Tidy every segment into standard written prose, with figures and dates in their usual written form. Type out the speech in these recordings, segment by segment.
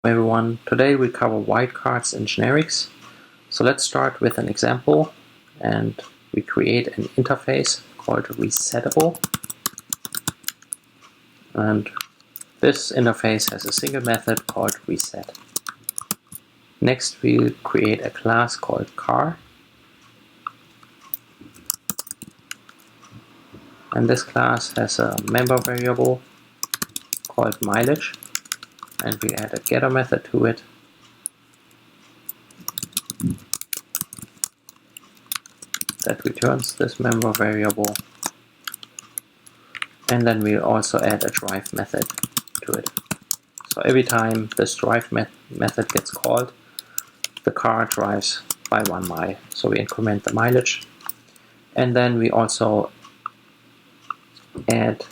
Hello everyone, today we cover wildcards and generics. So let's start with an example, and we create an interface called resettable, and this interface has a single method called reset. Next we'll create a class called car, and this class has a member variable called mileage, and we add a getter method to it. That returns this member variable, and then we'll also add a drive method to it. So every time this drive method gets called, the car drives by 1 mile. So we increment the mileage, and then we also add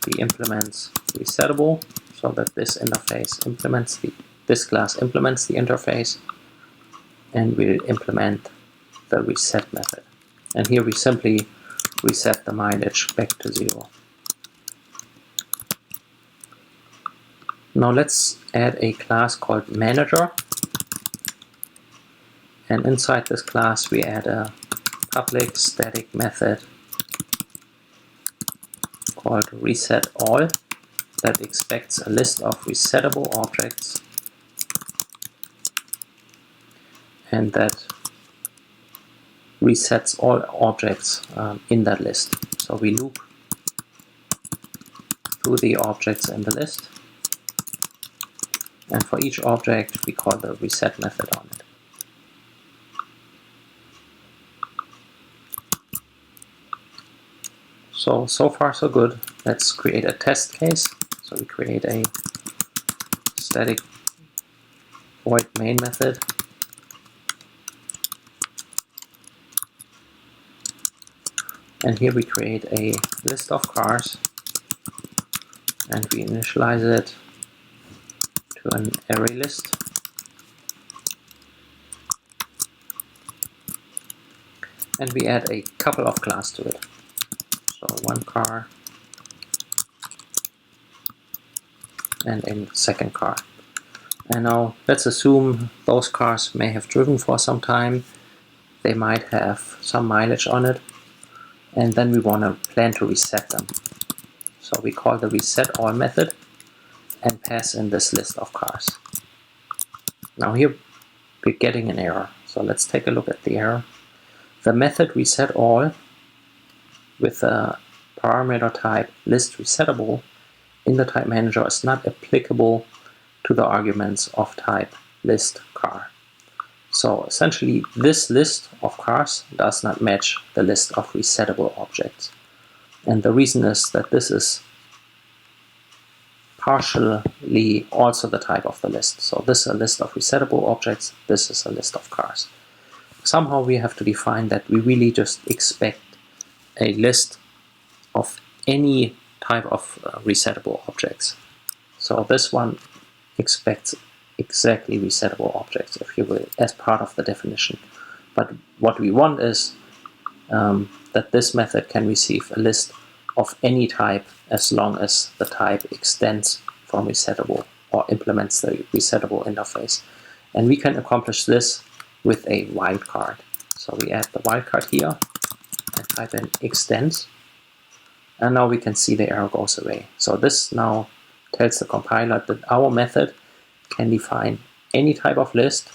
the implements resettable, so that this interface implements this class implements the interface, and we'll implement the reset method. And here we simply reset the mileage back to 0. Now let's add a class called manager, and inside this class we add a public static method called resetAll that expects a list of resettable objects and that resets all objects in that list. So we loop through the objects in the list, and for each object we call the reset method on it. So far so good. Let's create a test case. So we create a static void main method, and here we create a list of cars, and we initialize it to an array list. And we add a couple of classes to it. So one car and a second car. And now let's assume those cars may have driven for some time. They might have some mileage on it, and then we want to plan to reset them. So we call the resetAll method and pass in this list of cars. Now here we're getting an error. So let's take a look at the error. The method resetAll with a parameter type listResettable in the type manager is not applicable to the arguments of type listCar. So essentially this list of cars does not match the list of resettable objects. And the reason is that this is partially also the type of the list. So this is a list of resettable objects, this is a list of cars. Somehow we have to define that we really just expect a list of any type of resettable objects. So this one expects exactly resettable objects, if you will, as part of the definition. But what we want is that this method can receive a list of any type as long as the type extends from resettable or implements the resettable interface. And we can accomplish this with a wildcard. So we add the wildcard here and type in extends, and now we can see the error goes away. So this now tells the compiler that our method can define any type of list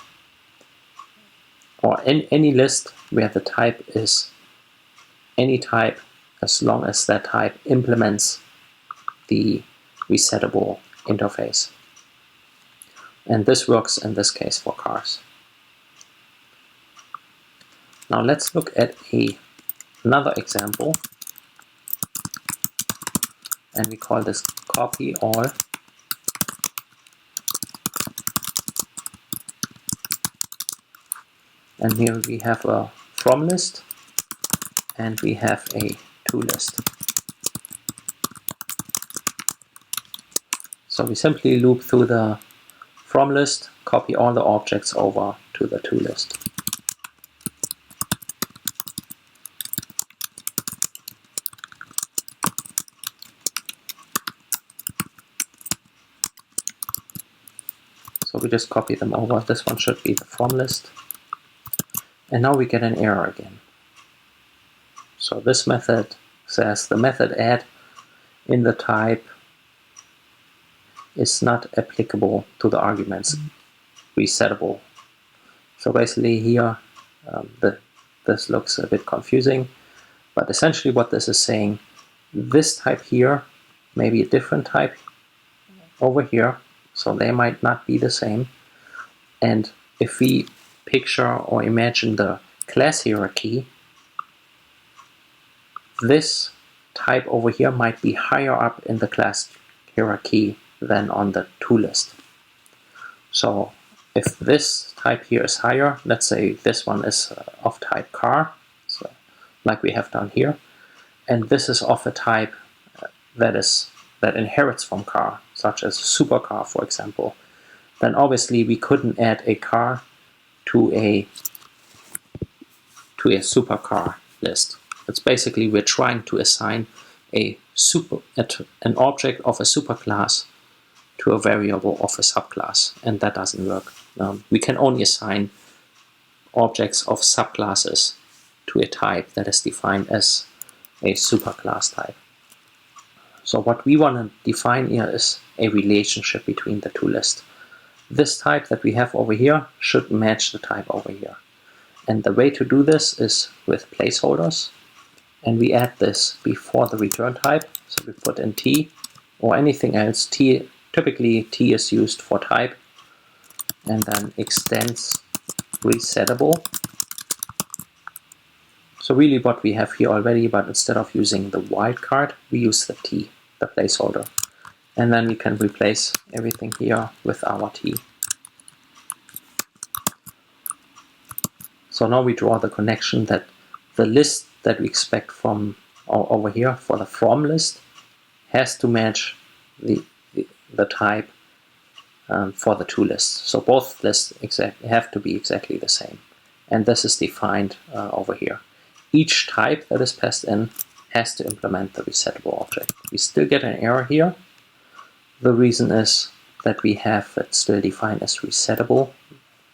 or any list where the type is any type as long as that type implements the resettable interface. And this works in this case for cars. Now let's look at another example, and we call this copy all. And here we have a from list and we have a to list. So we simply loop through the from list, copy all the objects over to the to list. So we just copy them over. This one should be the from list. And now we get an error again. So this method says the method add in the type is not applicable to the arguments resettable. So basically here, this looks a bit confusing, but essentially what this is saying, this type here may be a different type over here, so they might not be the same. And if we picture or imagine the class hierarchy, this type over here might be higher up in the class hierarchy than on the to list. So if this type here is higher, let's say this one is of type car, so like we have done here, and this is of a type that inherits from car, such as supercar, for example, then obviously we couldn't add a car to a supercar list. It's basically we're trying to assign an object of a superclass to a variable of a subclass, and that doesn't work. We can only assign objects of subclasses to a type that is defined as a superclass type. So what we want to define here is a relationship between the two lists. This type that we have over here should match the type over here. And the way to do this is with placeholders. And we add this before the return type. So we put in t or anything else. Typically t is used for type. And then extends resettable. So really what we have here already, but instead of using the wildcard, we use the t, the placeholder. And then we can replace everything here with our t. So now we draw the connection that the list that we expect from over here for the from list has to match the type for the to list. So both lists have to be exactly the same. And this is defined over here. Each type that is passed in has to implement the resettable object. We still get an error here. The reason is that we have it still defined as resettable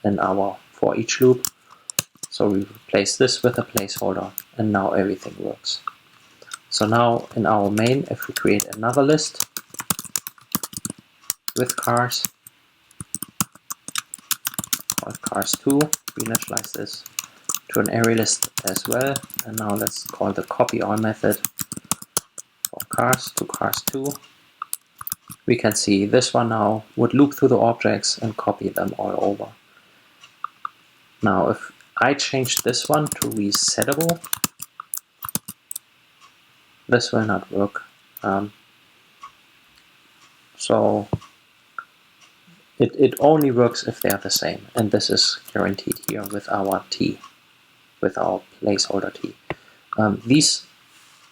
in our for each loop. So we replace this with a placeholder, and now everything works. So now in our main, if we create another list with cars, called cars2, we initialize this to an array list as well. And now let's call the copy all method for cars to cars2. We can see this one now would loop through the objects and copy them all over. Now if I change this one to resettable, this will not work. So it only works if they are the same, and this is guaranteed here with our t, with our placeholder t. These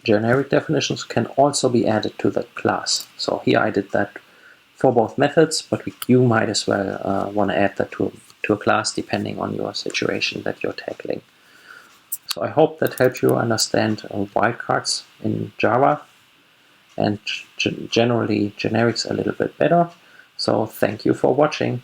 generic definitions can also be added to the class. So here I did that for both methods, but you might as well want to add that to a class depending on your situation that you're tackling. So I hope that helped you understand wildcards in Java and generally generics a little bit better. So thank you for watching.